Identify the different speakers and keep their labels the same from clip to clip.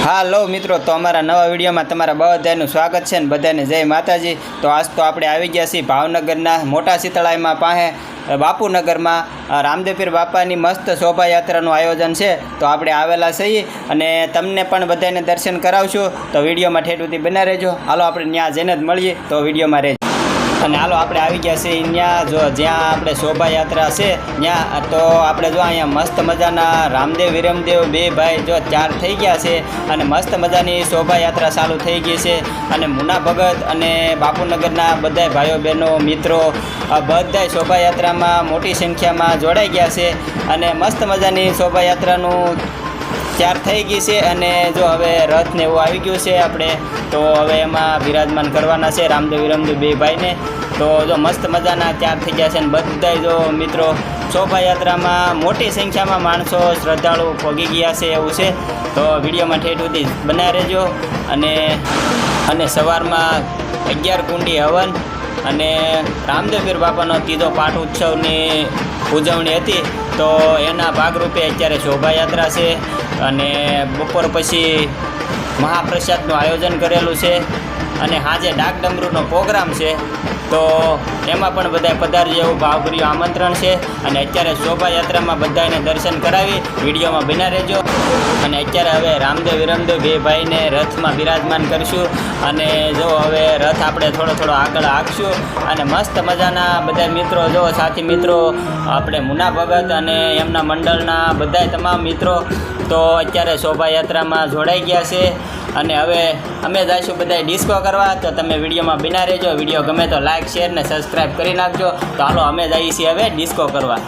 Speaker 1: હાલો મિત્રો, તો અમારા નવા વિડીયોમાં તમારા બધાનું સ્વાગત છે ને બધાને જય માતાજી। તો આજ તો આપણે આવી ગયા છીએ ભાવનગરના મોટા શીતળાઈમાં પાસે બાપુનગરમાં રામદેવપીર બાપાની મસ્ત શોભાયાત્રાનું આયોજન છે। તો આપણે આવેલા છીએ અને તમને પણ બધાને દર્શન કરાવશું। તો વિડીયોમાં ઠેઠ સુધી બના રહેજો। હાલો આપણે ત્યાં જઈને જ મળીએ, તો વિડીયોમાં રહેજો। અને હાલો આપણે આવી ગયા છીએ ત્યાં, જો જ્યાં આપણે શોભાયાત્રા છે ત્યાં। તો આપણે જો અહીંયા મસ્ત મજાના રામદેવ વિરમદેવ બે ભાઈ જો ચાર થઈ ગયા છે અને મસ્ત મજાની શોભાયાત્રા ચાલુ થઈ ગઈ છે। અને મુના ભગત અને બાપુનગરના બધા ભાઈઓ બહેનો મિત્રો બધા શોભાયાત્રામાં મોટી સંખ્યામાં જોડાઈ ગયા છે અને મસ્ત મજાની શોભાયાત્રાનું તૈયાર થઈ ગઈ છે। અને જો હવે રથને એવું આવી ગયું છે આપણે, તો હવે એમાં બિરાજમાન કરવાના છે રામદેવ વિરમદેવ બે ભાઈને। તો જો મસ્ત મજાના તૈયાર થઈ ગયા છે અને બધા જો મિત્રો શોભાયાત્રામાં મોટી સંખ્યામાં માણસો શ્રદ્ધાળુ પહોંચી ગયા છે એવું છે। તો વિડીયોમાં ઠેઠ સુધી બનાવી રહેજો। અને સવારમાં 11 કુંડી હવન અને રામદેવપીર બાપાનો ત્રીજો પાઠ ઉત્સવની ઉજવણી હતી। તો એના ભાગરૂપે અત્યારે શોભાયાત્રા છે અને બપોર પછી મહાપ્રસાદનું આયોજન કરેલું છે અને સાંજે ડાક ડમરૂનો પ્રોગ્રામ છે। તો એમાં પણ બધા પધારજો એવું ભાવભર્યું આમંત્રણ છે। અને અત્યારે શોભાયાત્રામાં બધાને દર્શન કરાવી વિડીયોમાં બના રહેજો। અને અત્યારે હવે રામદેવ વિરમદેવ બે ભાઈને રથમાં બિરાજમાન કરીશું અને જો હવે રથ આપણે થોડો આગળ હાંકશું અને મસ્ત મજાના બધા મિત્રો જો સાથી મિત્રો આપણે મુના ભગત અને એમના મંડળના બધા તમામ મિત્રો તો અત્યારે શોભાયાત્રામાં જોડાઈ ગયા છે। અને હવે અમે જઈશું બધા ડિસ્કો કરવા। તો તમે વિડીયોમાં બના રહેજો। વિડીયો ગમે તો લાઇક શેર ને સબસ્ક્રાઈબ કરી નાખજો। તો હાલો અમે જઈએ છીએ હવે ડિસ્કો કરવા।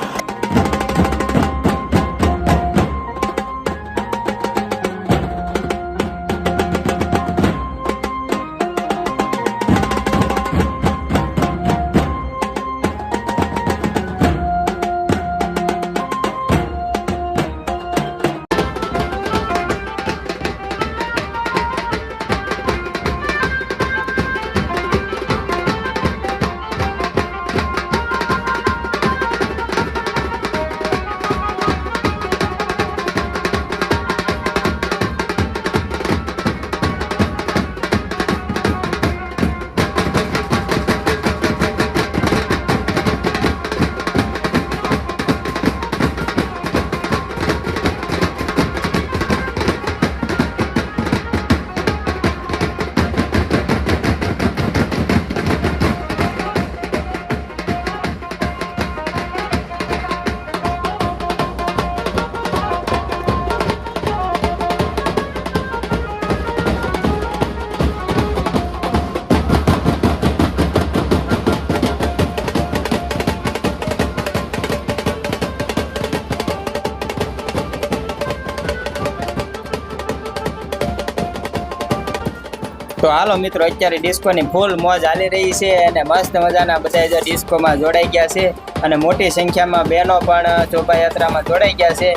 Speaker 1: તો હાલો મિત્રો, અત્યારે ડિસ્કોની ફૂલ મોજ હાલી રહી છે અને મસ્ત મજાના બધા જો ડિસ્કોમાં જોડાઈ ગયા છે અને મોટી સંખ્યામાં બહેનો પણ શોભાયાત્રામાં જોડાઈ ગયા છે।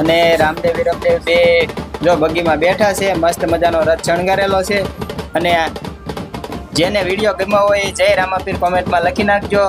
Speaker 1: અને રામદેવ વિરમદેવ બે જો બગીમાં બેઠા છે, મસ્ત મજાનો રથ શણગારેલો છે। અને જેને વિડીયો ગમ્યો હોય જય રામાપીર કોમેન્ટમાં લખી નાખજો।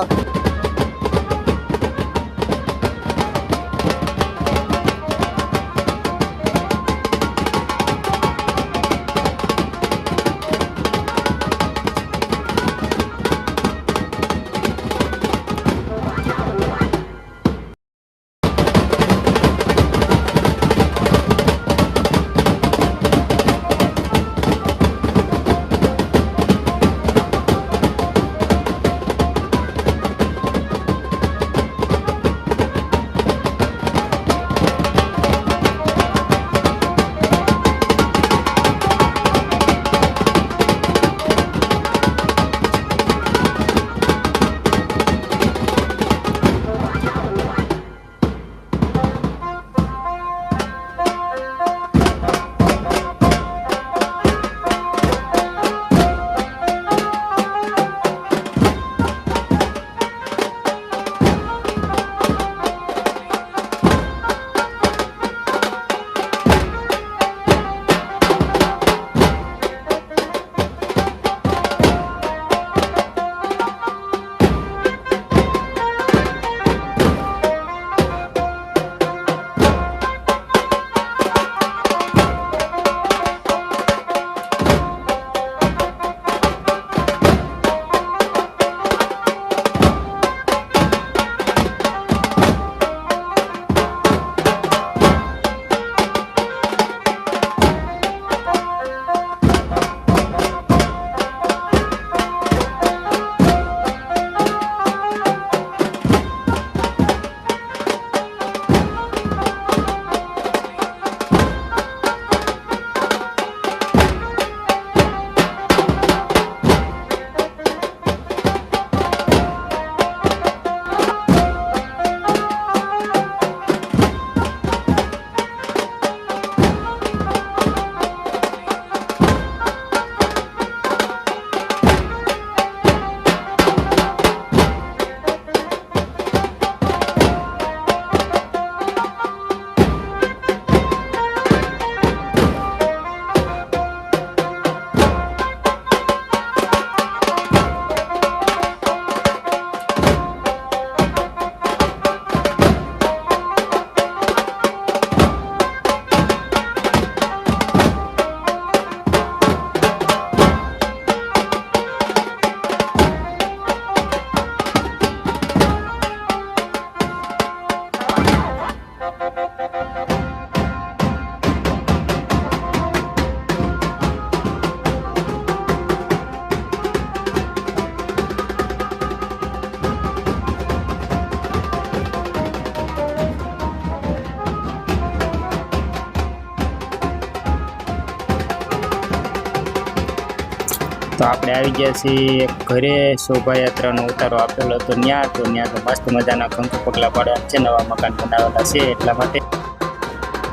Speaker 1: તો આપણે આવી ગયા છીએ એક ઘરે શોભાયાત્રાનો ઉતારો આપેલો હતો ત્યાં તો મસ્ત મજાના કંકુ પગલા પાડવાના છે, નવા મકાન બનાવેલા છે એટલા માટે.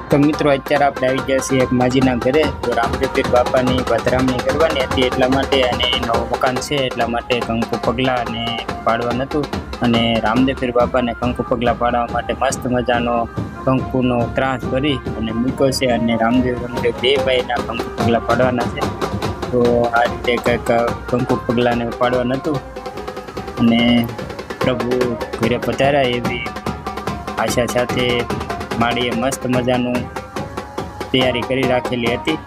Speaker 1: તો મિત્રો અત્યારે આપણે આવી ગયા છીએ એક માજીના ઘરે, તો રામદેવપીર બાપાની પધરામણી કરવાની હતી એટલા માટે, અને નવું મકાન છે એટલા માટે કંકુ પગલા અને પાડવાનું હતું. અને રામદેવપીર બાપાને કંકુ પગલા પાડવા માટે મસ્ત મજાનો કંકુનો ત્રાસ ભરી અને મૂક્યો છે, અને રામદેવ બે ભાઈના કંકુ પગલા પાડવાના છે. તો આ રીતે કંઈક કંકુ પગલાને પાડવાનું હતું, અને પ્રભુ ઘરે પધાર્યા એવી આશા સાથે માળીએ મસ્ત મજાનું તૈયારી કરી રાખેલી હતી.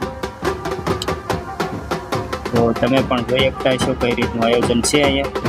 Speaker 1: તો તમે પણ જોઈ શકતા છો કઈ રીતનું આયોજન છે અહીંયા.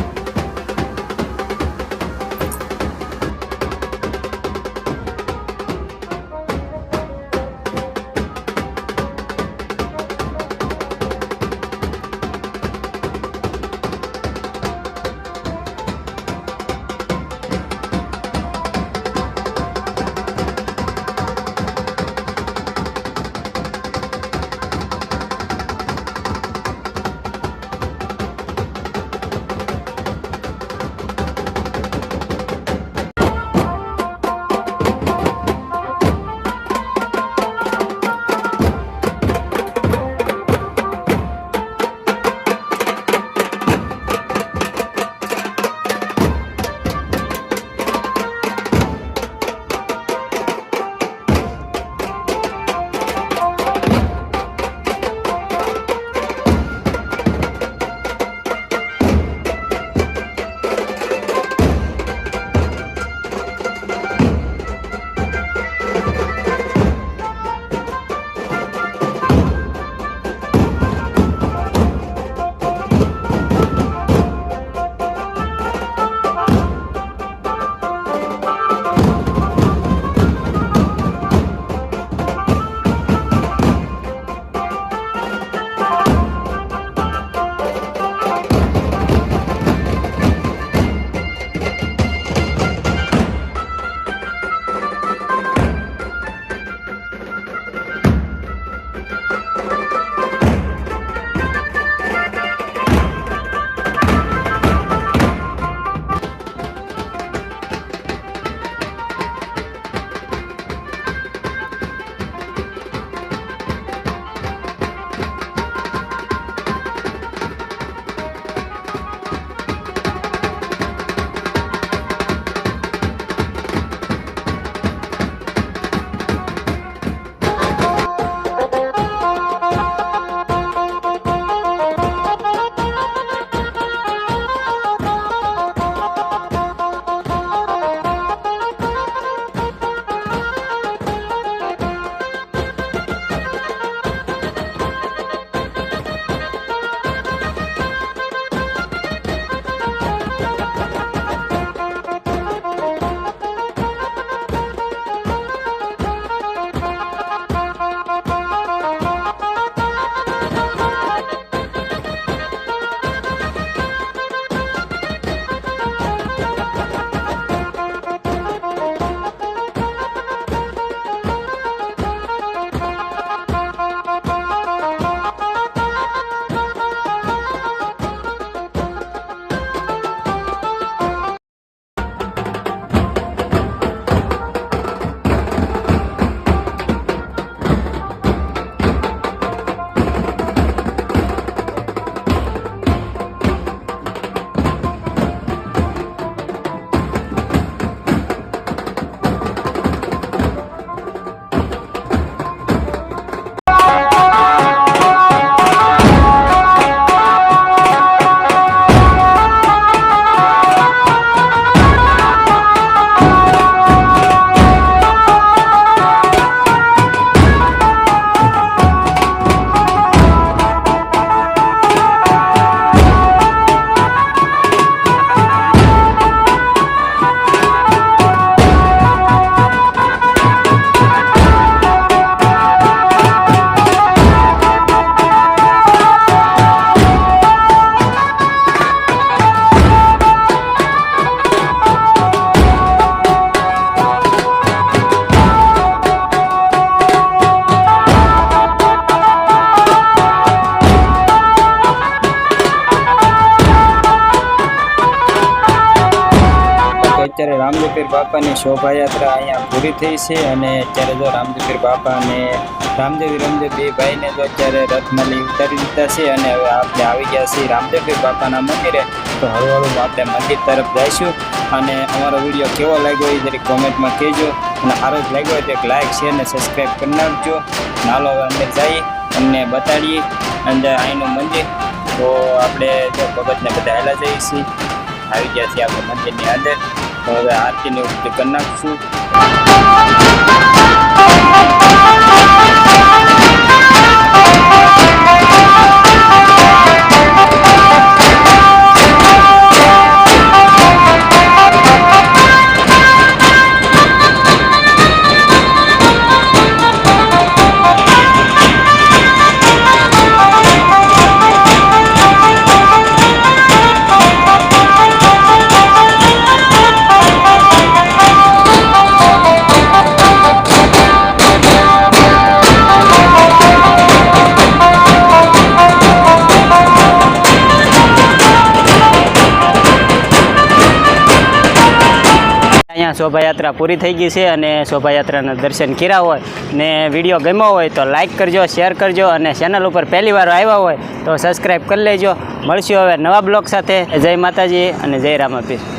Speaker 1: અત્યારે રામદેવપીર બાપાની શોભાયાત્રા અહીંયા પૂરી થઈ છે અને અત્યારે જો રામદેવપીર બાપા અને રામદેવ બે ભાઈને તો અત્યારે રથમાંથી ઉતારી દીધા છે અને હવે આપણે આવી ગયા છીએ રામદેવપીર બાપાના મંદિરે. તો હળવું આપણે મંદિર તરફ જઈશું અને અમારો વિડીયો કેવો લાગ્યો એ જરી કોમેન્ટમાં કહેજો અને સારો જ લાગ્યો હોય તો એક લાઇક શેર અને સબસ્ક્રાઈબ કરી નાખજો. નાલો હવે અંદર જઈ તમને બતાડીએ અંદર અહીંનું મંદિર. તો આપણે જો ભગતને બધા હેલા જઈએ છીએ, આવી ગયા છીએ આપણે મંદિરની અંદર. તો હવે આરતીની ઉક્તિ કરી નાખશું. અહીંયા શોભાયાત્રા પૂરી થઈ ગઈ છે અને શોભાયાત્રાના દર્શન કર્યા હોય ને વિડીયો ગમ્યો હોય તો લાઇક કરજો, શેર કરજો અને ચેનલ ઉપર પહેલી વાર આવ્યા હોય તો સબસ્ક્રાઈબ કરી લેજો. મળશું હવે નવા બ્લોગ સાથે. જય માતાજી અને જય રામાપીર.